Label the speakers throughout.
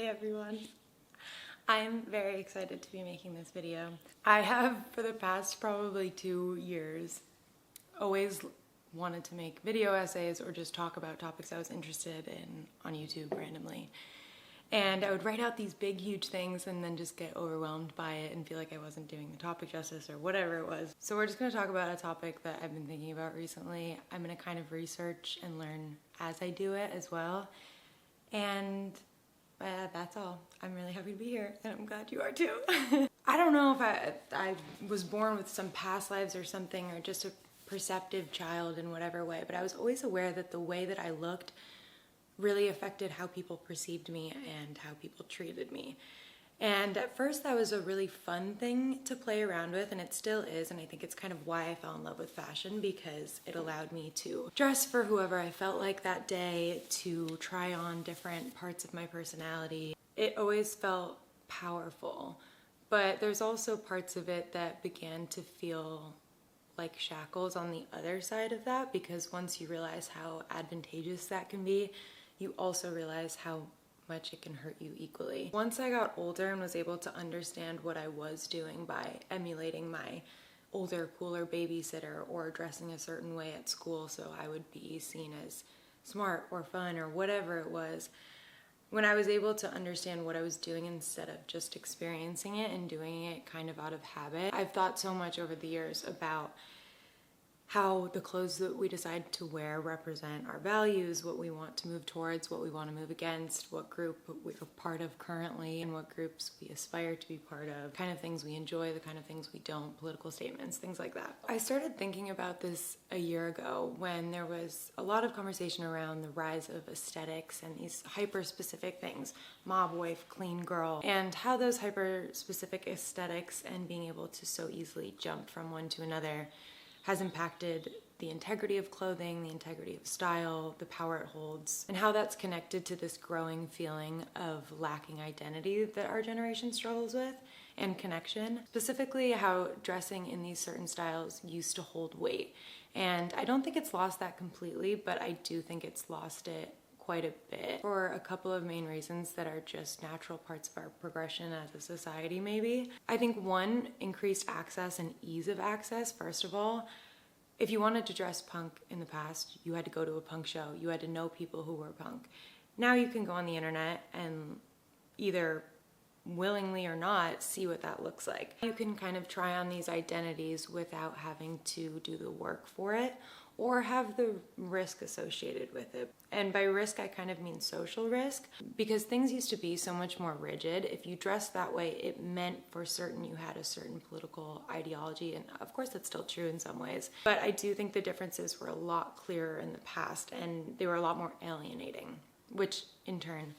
Speaker 1: Hi everyone. I'm very excited to be making this video. I have, for the past probably 2 years, always wanted to make video essays or just talk about topics I was interested in on YouTube randomly. And I would write out these big, huge things and then just get overwhelmed by it and feel like I wasn't doing the topic justice or whatever it was. So we're just gonna talk about a topic that I've been thinking about recently. I'm gonna kind of research and learn as I do it as well. And that's all. I'm really happy to be here and I'm glad you are too. I don't know if I was born with some past lives or something, or just a perceptive child in whatever way, but I was always aware that the way that I looked really affected how people perceived me and how people treated me. And at first that was a really fun thing to play around with, and it still is, and I think it's kind of why I fell in love with fashion, because it allowed me to dress for whoever I felt like that day, to try on different parts of my personality. It always felt powerful, but there's also parts of it that began to feel like shackles on the other side of that, because once you realize how advantageous that can be, you also realize how much it can hurt you equally. Once I got older and was able to understand what I was doing by emulating my older, cooler babysitter or dressing a certain way at school so I would be seen as smart or fun or whatever it was, when I was able to understand what I was doing instead of just experiencing it and doing it kind of out of habit, I've thought so much over the years about how the clothes that we decide to wear represent our values, what we want to move towards, what we want to move against, what group we're part of currently, and what groups we aspire to be part of, kind of things we enjoy, the kind of things we don't, political statements, things like that. I started thinking about this a year ago when there was a lot of conversation around the rise of aesthetics and these hyper-specific things, mob wife, clean girl, and how those hyper-specific aesthetics and being able to so easily jump from one to another has impacted the integrity of clothing, the integrity of style, the power it holds, and how that's connected to this growing feeling of lacking identity that our generation struggles with, and connection. Specifically, how dressing in these certain styles used to hold weight. And I don't think it's lost that completely, but I do think it's lost it quite a bit for a couple of main reasons that are just natural parts of our progression as a society, maybe. I think one, increased access and ease of access. First of all, if you wanted to dress punk in the past, you had to go to a punk show. You had to know people who were punk. Now you can go on the internet and either willingly or not see what that looks like. You can kind of try on these identities without having to do the work for it or have the risk associated with it. And by risk, I kind of mean social risk, because things used to be so much more rigid. If you dressed that way, it meant for certain you had a certain political ideology, and of course that's still true in some ways. But I do think the differences were a lot clearer in the past, and they were a lot more alienating, which in turn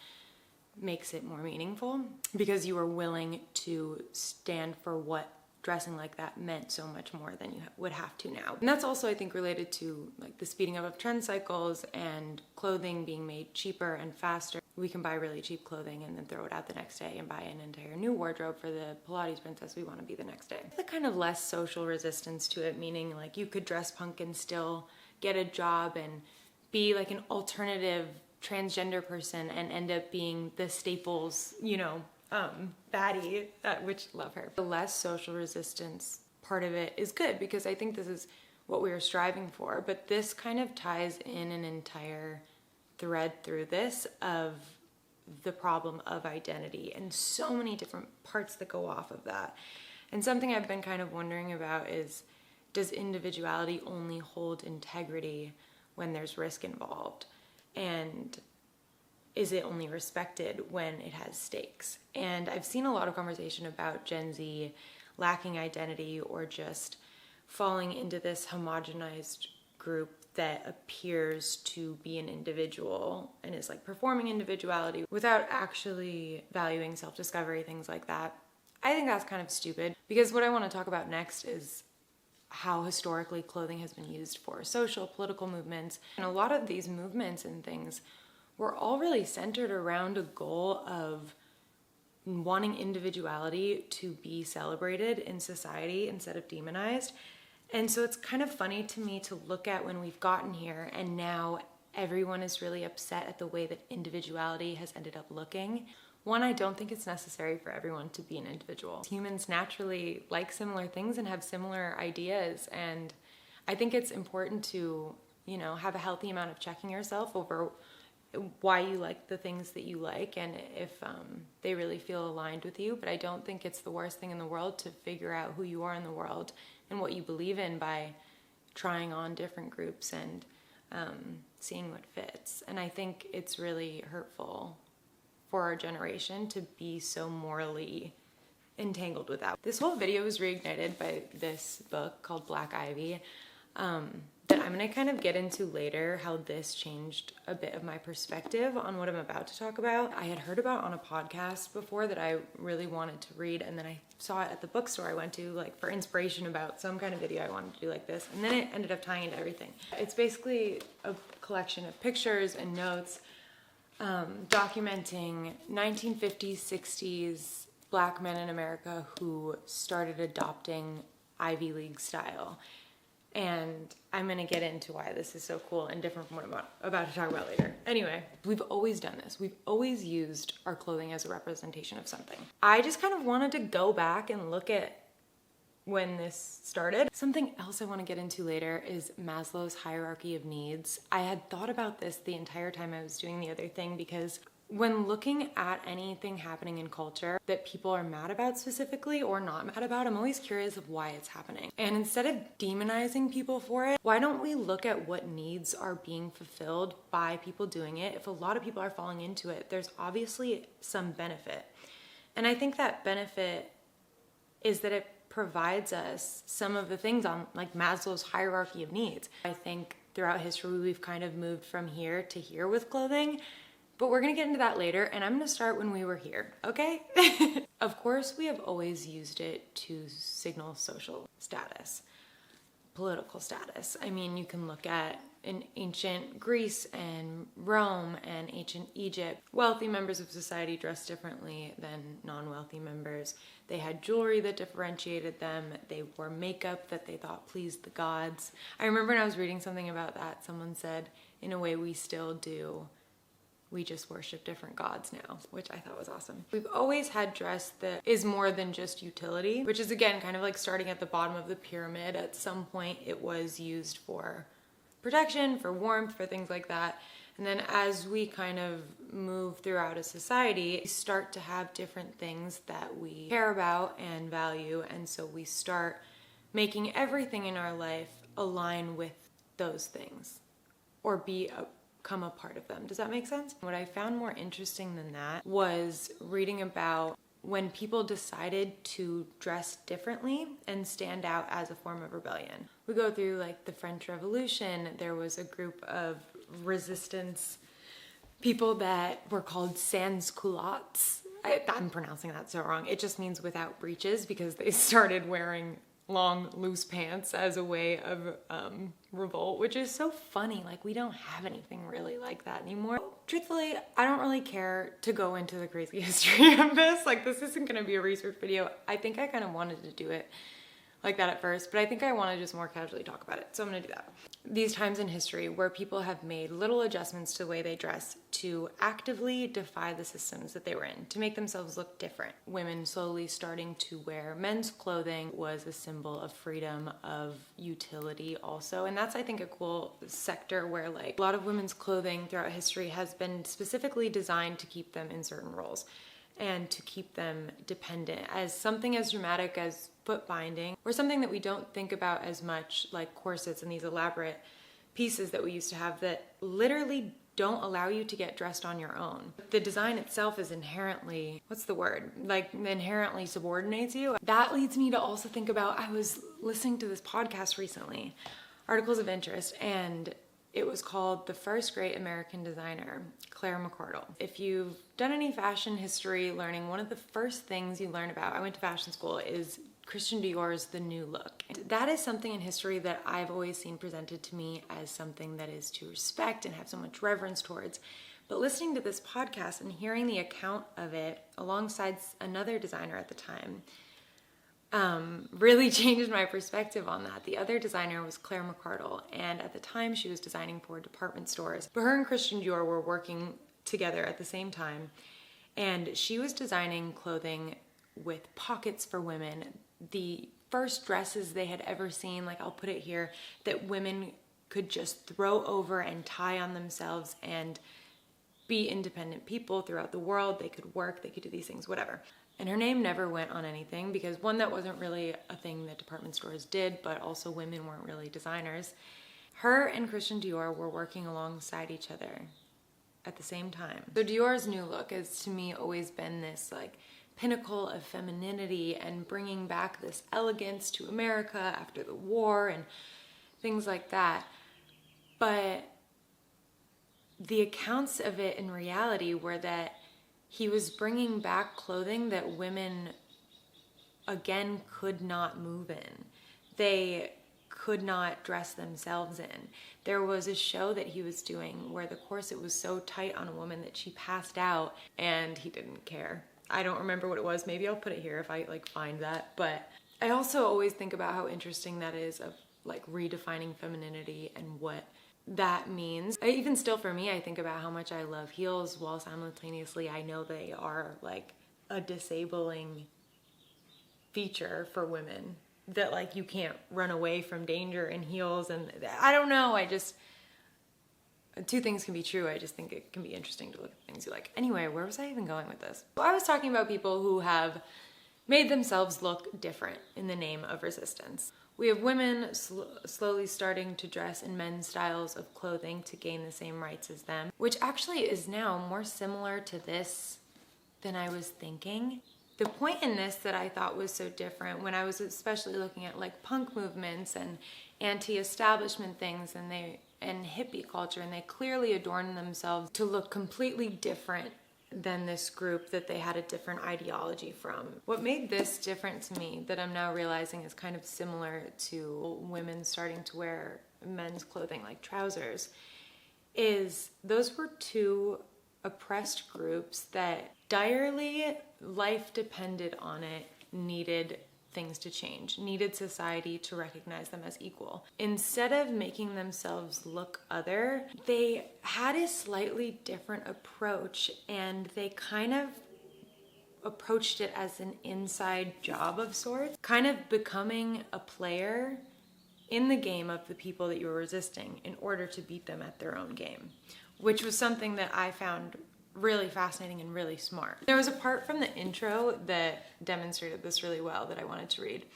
Speaker 1: makes it more meaningful, because you were willing to stand for what dressing like that meant so much more than you would have to now. And that's also, I think, related to like the speeding up of trend cycles and clothing being made cheaper and faster. We can buy really cheap clothing and then throw it out the next day and buy an entire new wardrobe for the Pilates princess we want to be the next day. The kind of less social resistance to it, meaning like you could dress punk and still get a job and be like an alternative transgender person and end up being the Staples, baddie, which love her. The less social resistance part of it is good, because I think this is what we were striving for, but this kind of ties in an entire thread through this of the problem of identity and so many different parts that go off of that. And something I've been kind of wondering about is, does individuality only hold integrity when there's risk involved? And is it only respected when it has stakes? And I've seen a lot of conversation about Gen Z lacking identity or just falling into this homogenized group that appears to be an individual and is like performing individuality without actually valuing self-discovery, things like that. I think that's kind of stupid, because what I want to talk about next is how historically clothing has been used for social, political movements. And a lot of these movements and things were all really centered around a goal of wanting individuality to be celebrated in society instead of demonized. And so it's kind of funny to me to look at when we've gotten here and now everyone is really upset at the way that individuality has ended up looking, One, I don't think it's necessary for everyone to be an individual. Humans naturally like similar things and have similar ideas, and I think it's important to, you know, have a healthy amount of checking yourself over why you like the things that you like and if they really feel aligned with you. But I don't think it's the worst thing in the world to figure out who you are in the world and what you believe in by trying on different groups and seeing what fits. And I think it's really hurtful for our generation to be so morally entangled with that. This whole video was reignited by this book called Black Ivy that I'm gonna kind of get into later, how this changed a bit of my perspective on what I'm about to talk about. I had heard about on a podcast before that I really wanted to read, and then I saw it at the bookstore I went to, like, for inspiration about some kind of video I wanted to do like this, and then it ended up tying into everything. It's basically a collection of pictures and notes documenting 1950s, 60s Black men in America who started adopting Ivy League style. And I'm gonna get into why this is so cool and different from what I'm about to talk about later. Anyway, we've always done this. We've always used our clothing as a representation of something. I just kind of wanted to go back and look at when this started. Something else I want to get into later is Maslow's hierarchy of needs. I had thought about this the entire time I was doing the other thing, because when looking at anything happening in culture that people are mad about specifically or not mad about, I'm always curious of why it's happening. And instead of demonizing people for it, why don't we look at what needs are being fulfilled by people doing it? If a lot of people are falling into it, there's obviously some benefit. And I think that benefit is that it provides us some of the things on, like, Maslow's hierarchy of needs. I think throughout history we've kind of moved from here to here with clothing. But we're gonna get into that later, and I'm gonna start when we were here, okay? Of course, we have always used it to signal social status, political status. I mean, you can look at in ancient Greece and Rome and ancient Egypt. Wealthy members of society dressed differently than non-wealthy members. They had jewelry that differentiated them. They wore makeup that they thought pleased the gods. I remember when I was reading something about that, someone said, in a way we still do. We just worship different gods now, which I thought was awesome. We've always had dress that is more than just utility, which is, again, kind of like starting at the bottom of the pyramid. At some point it was used for protection, for warmth, for things like that. And then as we kind of move throughout a society, we start to have different things that we care about and value. And so we start making everything in our life align with those things or become a part of them. Does that make sense? What I found more interesting than that was reading about when people decided to dress differently and stand out as a form of rebellion. We go through, like, the French Revolution. There was a group of resistance people that were called sans-culottes. I'm pronouncing that so wrong. It just means without breeches, because they started wearing long, loose pants as a way of revolt, which is so funny. Like, we don't have anything really like that anymore. Truthfully, I don't really care to go into the crazy history of this. Like, this isn't gonna be a research video. I think I kind of wanted to do it like that at first, but I think I want to just more casually talk about it, so I'm gonna do that. These times in history where people have made little adjustments to the way they dress to actively defy the systems that they were in, to make themselves look different. Women slowly starting to wear men's clothing was a symbol of freedom, of utility also, and that's, I think, a cool sector where, like, a lot of women's clothing throughout history has been specifically designed to keep them in certain roles and to keep them dependent, as something as dramatic as foot binding, or something that we don't think about as much, like corsets and these elaborate pieces that we used to have that literally don't allow you to get dressed on your own. The design itself is inherently, what's the word? Like, inherently subordinates you. That leads me to also think about, I was listening to this podcast recently, Articles of Interest, and it was called The First Great American Designer, Claire McCardle. If you've done any fashion history learning, one of the first things you learn about, I went to fashion school, is Christian Dior's The New Look. That is something in history that I've always seen presented to me as something that is to respect and have so much reverence towards. But listening to this podcast and hearing the account of it alongside another designer at the time really changed my perspective on that. The other designer was Claire McCardle, and at the time she was designing for department stores. But her and Christian Dior were working together at the same time, And she was designing clothing with pockets for women. The first dresses they had ever seen, like I'll put it here, that women could just throw over and tie on themselves and be independent people throughout the world. They could work, they could do these things, whatever. And her name never went on anything because one, that wasn't really a thing that department stores did, but also women weren't really designers. Her and Christian Dior were working alongside each other at the same time. So Dior's new look has to me always been this like pinnacle of femininity and bringing back this elegance to America after the war and things like that. But the accounts of it in reality were that he was bringing back clothing that women, again, could not move in. They could not dress themselves in. There was a show that he was doing where the corset was so tight on a woman that she passed out and he didn't care. I don't remember what it was. Maybe I'll put it here if I like find that. But I also always think about how interesting that is of like redefining femininity and what that means. Even still for me, I think about how much I love heels while simultaneously I know they are like a disabling feature for women, that like you can't run away from danger in heels. And I don't know, two things can be true. I just think it can be interesting to look at things you like. Anyway, where was I even going with this? Well, I was talking about people who have made themselves look different in the name of resistance. We have women slowly starting to dress in men's styles of clothing to gain the same rights as them, which actually is now more similar to this than I was thinking. The point in this that I thought was so different, when I was especially looking at like punk movements and anti-establishment things and hippie culture, and they clearly adorned themselves to look completely different than this group that they had a different ideology from. What made this different to me that I'm now realizing is kind of similar to women starting to wear men's clothing like trousers is those were two oppressed groups that direly, life depended on it, needed things to change, needed society to recognize them as equal. Instead of making themselves look other, they had a slightly different approach, and they kind of approached it as an inside job of sorts, kind of becoming a player in the game of the people that you were resisting in order to beat them at their own game, which was something that I found really fascinating and really smart. There was a part from the intro that demonstrated this really well that I wanted to read.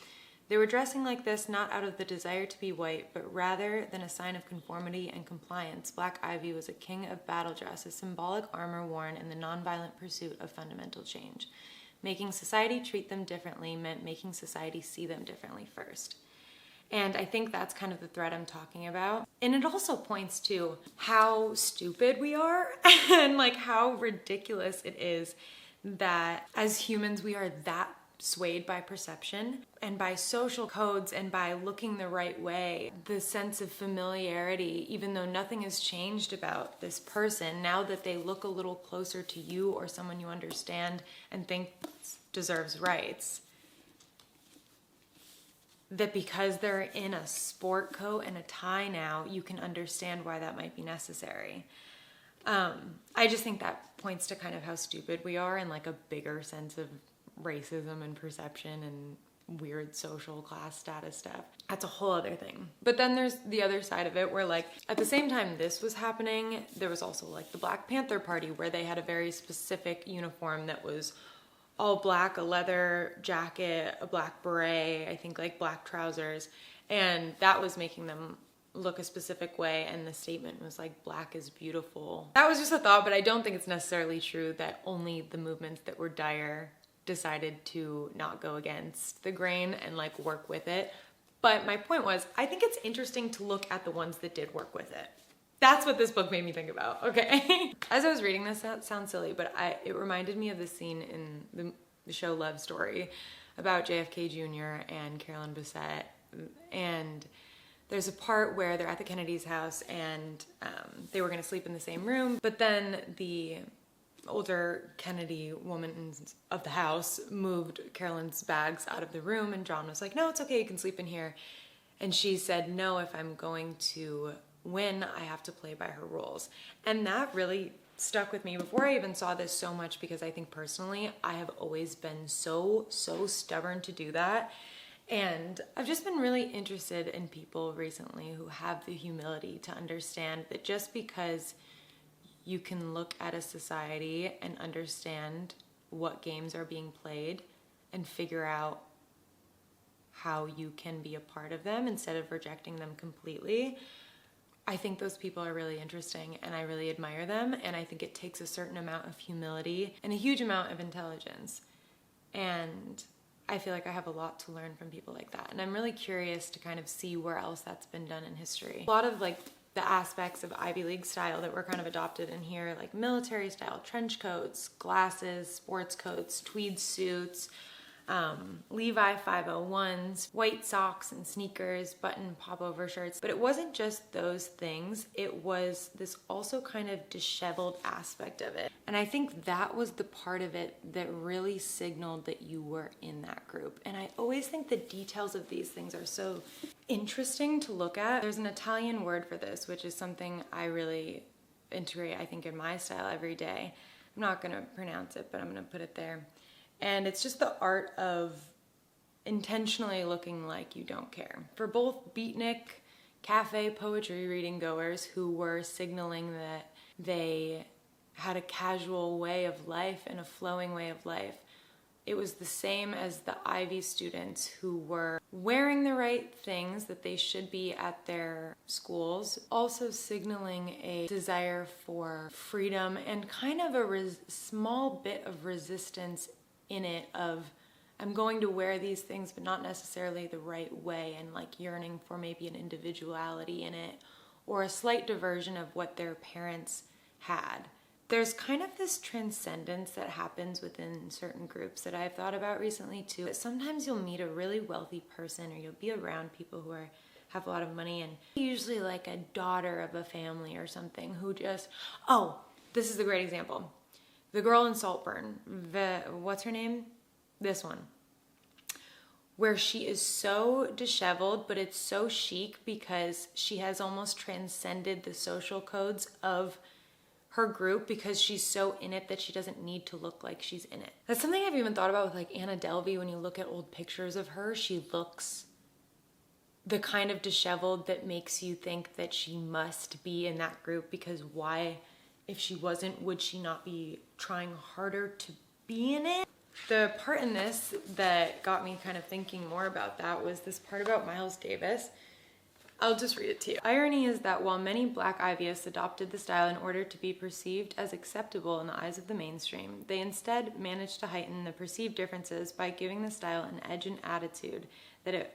Speaker 1: They were dressing like this not out of the desire to be white, but rather than a sign of conformity and compliance. Black Ivy was a king of battle dress, a symbolic armor worn in the nonviolent pursuit of fundamental change. Making society treat them differently meant making society see them differently first. And I think that's kind of the thread I'm talking about. And it also points to how stupid we are and like how ridiculous it is that as humans we are that swayed by perception and by social codes and by looking the right way. The sense of familiarity, even though nothing has changed about this person, now that they look a little closer to you or someone you understand and think deserves rights, that because they're in a sport coat and a tie now, you can understand why that might be necessary. I just think that points to kind of how stupid we are in like a bigger sense of racism and perception and weird social class status stuff. That's a whole other thing. But then there's the other side of it where like at the same time this was happening, there was also like the Black Panther Party where they had a very specific uniform that was all black, a leather jacket, a black beret, I think like black trousers, and that was making them look a specific way, and the statement was like, black is beautiful. That was just a thought, but I don't think it's necessarily true that only the movements that were dire decided to not go against the grain and like work with it. But my point was, I think it's interesting to look at the ones that did work with it. That's what this book made me think about, okay? As I was reading this, that sounds silly, but it reminded me of the scene in the show Love Story about JFK Jr. and Carolyn Bessette. And there's a part where they're at the Kennedy's house and they were gonna sleep in the same room, but then the older Kennedy woman of the house moved Carolyn's bags out of the room, and John was like, no, it's okay, you can sleep in here. And she said, no, if I'm going to win, I have to play by her rules. And that really stuck with me before I even saw this so much, because I think personally I have always been so stubborn to do that. And I've just been really interested in people recently who have the humility to understand that just because you can look at a society and understand what games are being played and figure out how you can be a part of them instead of rejecting them completely, I think those people are really interesting and I really admire them. And I think it takes a certain amount of humility and a huge amount of intelligence. And I feel like I have a lot to learn from people like that. And I'm really curious to kind of see where else that's been done in history. A lot of like the aspects of Ivy League style that were kind of adopted in here, like military style, trench coats, glasses, sports coats, tweed suits, Levi 501s, white socks and sneakers, button popover shirts. But it wasn't just those things, it was this also kind of disheveled aspect of it. And I think that was the part of it that really signaled that you were in that group. And I always think the details of these things are so interesting to look at. There's an Italian word for this, which is something I really integrate, I think, in my style every day. I'm not gonna pronounce it, but I'm gonna put it there. And it's just the art of intentionally looking like you don't care. For both beatnik cafe poetry reading goers who were signaling that they had a casual way of life and a flowing way of life, it was the same as the Ivy students who were wearing the right things that they should be at their schools, also signaling a desire for freedom and kind of a small bit of resistance in it of, I'm going to wear these things but not necessarily the right way, and like yearning for maybe an individuality in it or a slight diversion of what their parents had. There's kind of this transcendence that happens within certain groups that I've thought about recently too. Sometimes you'll meet a really wealthy person or you'll be around people who have a lot of money, and usually like a daughter of a family or something who just, oh, this is a great example. The girl in Saltburn, what's her name? This one. Where she is so disheveled, but it's so chic because she has almost transcended the social codes of her group because she's so in it that she doesn't need to look like she's in it. That's something I've even thought about with like Anna Delvey. When you look at old pictures of her, she looks the kind of disheveled that makes you think that she must be in that group, because why? If she wasn't, would she not be trying harder to be in it? The part in this that got me kind of thinking more about that was this part about Miles Davis. I'll just read it to you. Irony is that while many Black Ivyists adopted the style in order to be perceived as acceptable in the eyes of the mainstream, they instead managed to heighten the perceived differences by giving the style an edge and attitude that it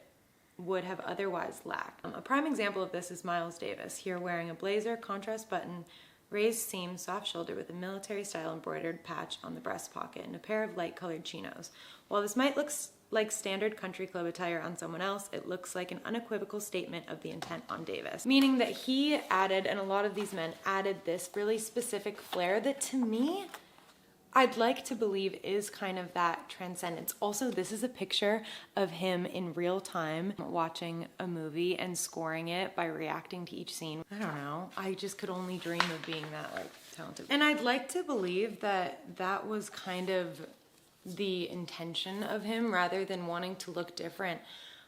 Speaker 1: would have otherwise lacked. A prime example of this is Miles Davis, here wearing a blazer, contrast button, raised seam, soft shoulder with a military-style embroidered patch on the breast pocket and a pair of light-colored chinos. While this might look like standard country club attire on someone else, it looks like an unequivocal statement of the intent on Davis. Meaning that he added, and a lot of these men added, this really specific flair that to me, I'd like to believe is kind of that transcendence. Also, this is a picture of him in real time watching a movie and scoring it by reacting to each scene. I don't know. I just could only dream of being that like talented. And I'd like to believe that that was kind of the intention of him, rather than wanting to look different,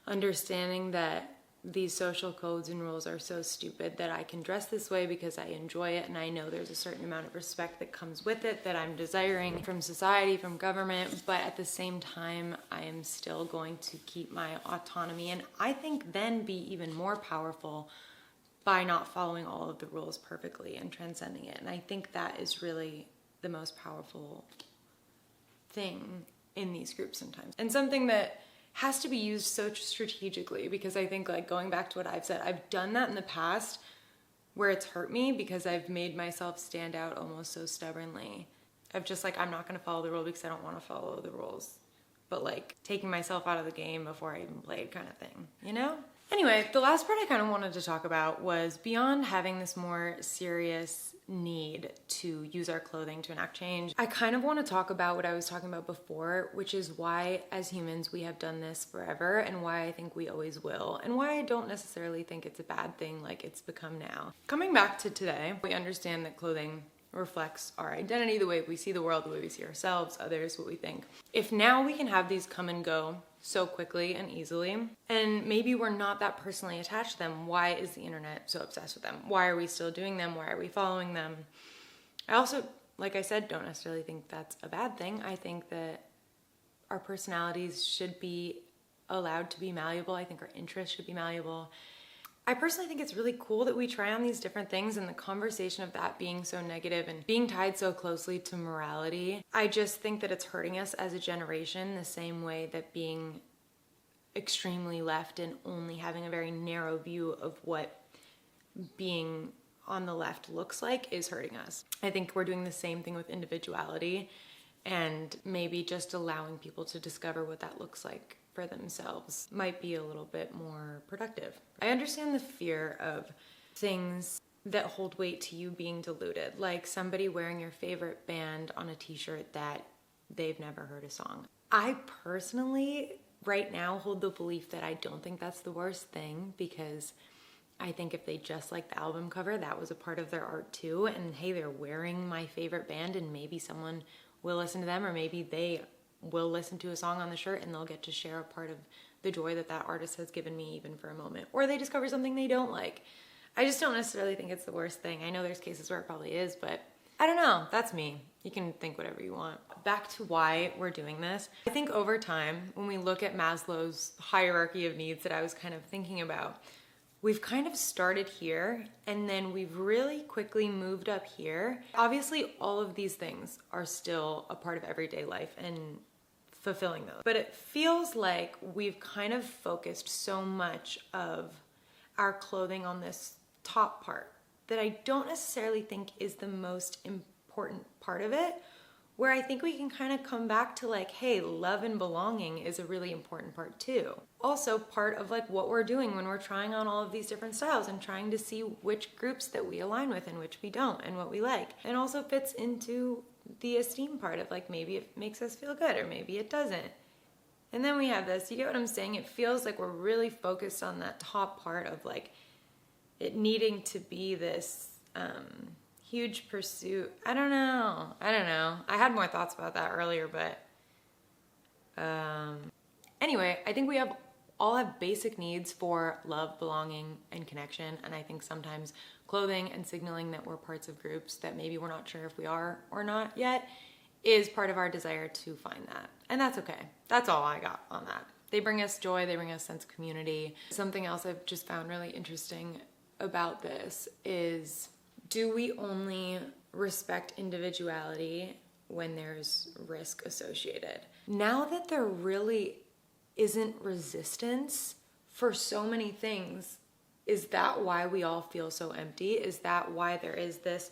Speaker 1: understanding that these social codes and rules are so stupid that I can dress this way because I enjoy it, and I know there's a certain amount of respect that comes with it that I'm desiring from society, from government, but at the same time I am still going to keep my autonomy, and I think then be even more powerful by not following all of the rules perfectly and transcending it. And I think that is really the most powerful thing in these groups sometimes, and something that has to be used so strategically, because I think, like, going back to what I've said, I've done that in the past where it's hurt me because I've made myself stand out almost so stubbornly. Of just like, I'm not gonna follow the rule because I don't wanna follow the rules, but like taking myself out of the game before I even played kind of thing, you know? Anyway, the last part I kind of wanted to talk about was beyond having this more serious need to use our clothing to enact change, I kind of want to talk about what I was talking about before, which is why as humans we have done this forever, and why I think we always will, and why I don't necessarily think it's a bad thing like it's become now. Coming back to today, we understand that clothing reflects our identity, the way we see the world, the way we see ourselves, others, what we think. If now we can have these come and go so quickly and easily, and maybe we're not that personally attached to them, why is the internet so obsessed with them? Why are we still doing them? Why are we following them? I also, like I said, don't necessarily think that's a bad thing. I think that our personalities should be allowed to be malleable. I think our interests should be malleable. I personally think it's really cool that we try on these different things, and the conversation of that being so negative and being tied so closely to morality. I just think that it's hurting us as a generation the same way that being extremely left and only having a very narrow view of what being on the left looks like is hurting us. I think we're doing the same thing with individuality, and maybe just allowing people to discover what that looks like for themselves might be a little bit more productive. I understand the fear of things that hold weight to you being diluted, like somebody wearing your favorite band on a t-shirt that they've never heard a song. I personally, right now, hold the belief that I don't think that's the worst thing, because I think if they just like the album cover, that was a part of their art too, and hey, they're wearing my favorite band, and maybe someone will listen to them, or maybe they will listen to a song on the shirt and they'll get to share a part of the joy that that artist has given me even for a moment, or they discover something they don't like. I just don't necessarily think it's the worst thing. I know there's cases where it probably is, but I don't know. That's me. You can think whatever you want. Back to why we're doing this. I think over time, when we look at Maslow's hierarchy of needs that I was kind of thinking about, we've kind of started here and then we've really quickly moved up here. Obviously, all of these things are still a part of everyday life and fulfilling those. But it feels like we've kind of focused so much of our clothing on this top part that I don't necessarily think is the most important part of it, where I think we can kind of come back to like, hey, love and belonging is a really important part too. Also part of like what we're doing when we're trying on all of these different styles and trying to see which groups that we align with and which we don't and what we like. And also fits into the esteem part of like, maybe it makes us feel good or maybe it doesn't. And then we have this, you get what I'm saying? It feels like we're really focused on that top part of like it needing to be this huge pursuit. I don't know. I had more thoughts about that earlier, but anyway, I think we all have basic needs for love, belonging, and connection. And I think sometimes clothing and signaling that we're parts of groups that maybe we're not sure if we are or not yet is part of our desire to find that. And that's okay. That's all I got on that. They bring us joy, they bring us sense of community. Something else I've just found really interesting about this is, do we only respect individuality when there's risk associated? Now that there really isn't resistance for so many things, is that why we all feel so empty? Is that why there is this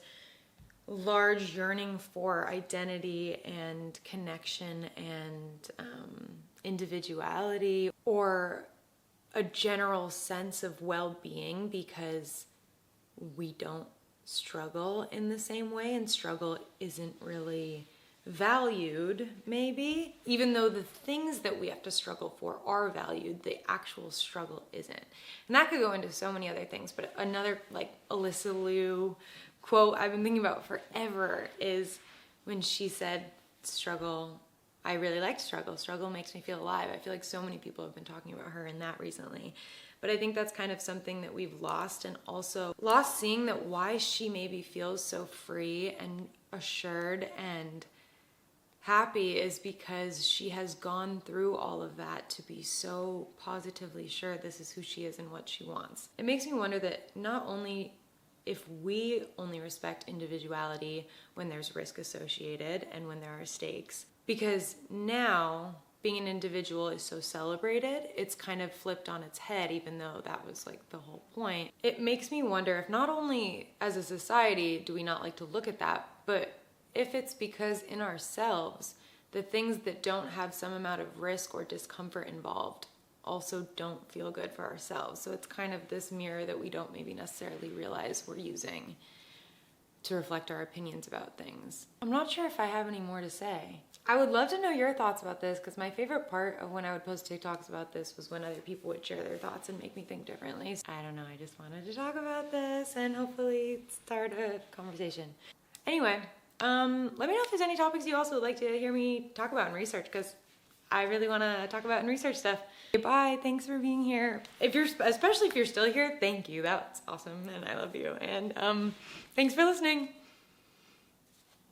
Speaker 1: large yearning for identity and connection and individuality, or a general sense of well-being because we don't struggle in the same way and struggle isn't really valued, maybe? Even though the things that we have to struggle for are valued, the actual struggle isn't. And that could go into so many other things, but another like Alyssa Liu quote I've been thinking about forever is when she said, struggle, I really like struggle. Struggle makes me feel alive. I feel like so many people have been talking about her in that recently. But I think that's kind of something that we've lost, and also lost seeing that why she maybe feels so free and assured and happy is because she has gone through all of that to be so positively sure this is who she is and what she wants. It makes me wonder that not only if we only respect individuality when there's risk associated and when there are stakes, because now being an individual is so celebrated, it's kind of flipped on its head, even though that was like the whole point. It makes me wonder if not only as a society do we not like to look at that, but if it's because in ourselves, the things that don't have some amount of risk or discomfort involved also don't feel good for ourselves. So it's kind of this mirror that we don't maybe necessarily realize we're using to reflect our opinions about things. I'm not sure if I have any more to say. I would love to know your thoughts about this, because my favorite part of when I would post TikToks about this was when other people would share their thoughts and make me think differently. I don't know, I just wanted to talk about this and hopefully start a conversation. Anyway, let me know if there's any topics you also would like to hear me talk about in research, because I really want to talk about and research stuff. Bye, thanks for being here. Especially if you're still here, thank you. That's awesome, and I love you. And thanks for listening.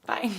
Speaker 1: Bye.